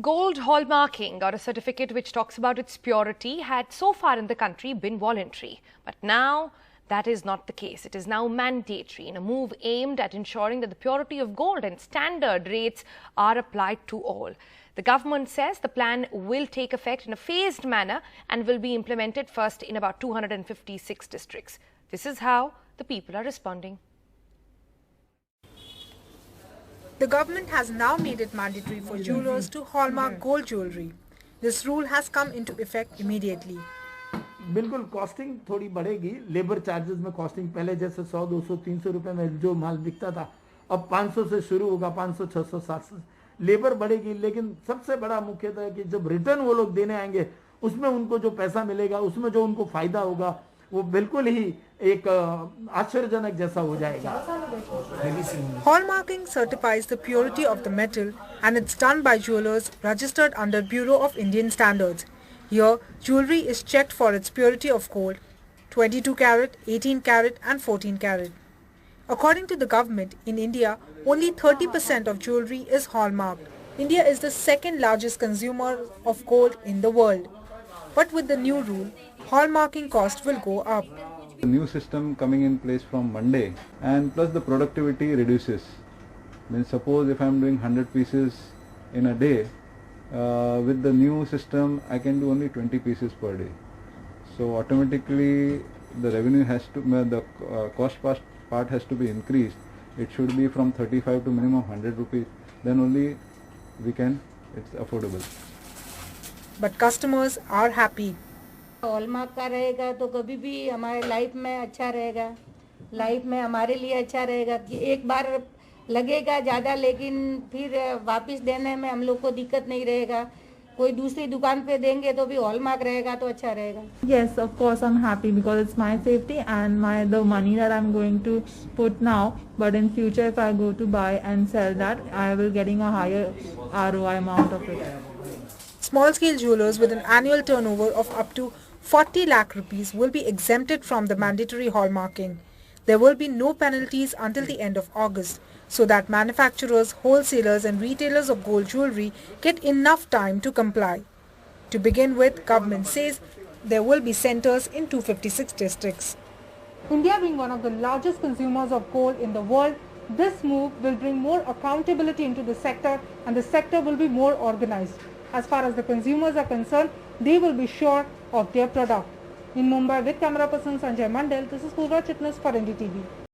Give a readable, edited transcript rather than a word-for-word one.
Gold hallmarking, or a certificate which talks about its purity, had so far in the country been voluntary. But now that is not the case. It is now mandatory in a move aimed at ensuring that the purity of gold and standard rates are applied to all. The government says the plan will take effect in a phased manner and will be implemented first in about 256 districts. This is how the people are responding. The government has now made it mandatory for jewelers to hallmark gold jewelry. This rule has come into effect immediately. बिल्कुल costing थोड़ी बढ़ेगी. Labour charges में costing पहले जैसे 100, 200, 300 रुपए में जो माल बिकता था अब 500 से शुरू होगा, 500, 600, 700 लेबर बढ़ेगी. लेकिन सबसे बड़ा मुख्यतः है कि जब रिटर्न वो लोग देने आएंगे उसमें उनको जो पैसा मिलेगा, उसमें जो उनको फायदा होगा, वो बिल्कुल ही एक आश्चर्यजनक जैसा हो जाएगा. Hallmarking certifies the purity of the metal and it's done by jewelers registered under Bureau of Indian Standards. Here, jewelry is checked for its purity of gold, 22 carat, 18 carat and 14 carat. According to the government, in India, only 30% of jewelry is hallmarked. India is the second largest consumer of gold in the world. But with the new rule, hallmarking cost will go up. The new system coming in place from Monday, and plus the productivity reduces. Means suppose if I am doing 100 pieces in a day, with the new system I can do only 20 pieces per day. So automatically the revenue has to, the cost part has to be increased. It should be from 35 to minimum 100 rupees. Then only it's affordable. But customers are happy. Hallmark का रहेगा तो कभी भी हमारे life में अच्छा रहेगा, life में हमारे लिए अच्छा रहेगा कि एक बार लगेगा ज़्यादा, लेकिन फिर वापस देने में हम लोग को दिक्कत नहीं रहेगा. कोई दूसरी दुकान पे देंगे तो भी हॉलमार्क रहेगा तो अच्छा रहेगा. Yes, of course I'm happy because it's my safety and the money that I'm going to put now, but in future if I go to buy and sell that, I will getting a higher ROI amount of it. Small-scale jewelers with an annual turnover of up to 40 lakh rupees will be exempted from the mandatory hallmarking. There will be no penalties until the end of August, so that manufacturers, wholesalers and retailers of gold jewelry get enough time to comply. To begin with, government says there will be centers in 256 districts. India being one of the largest consumers of gold in the world, this move will bring more accountability into the sector and the sector will be more organized. As far as the consumers are concerned, they will be sure of their product. In Mumbai, with camera person Sanjay Mandal, this is Purva Chitnis for NDTV.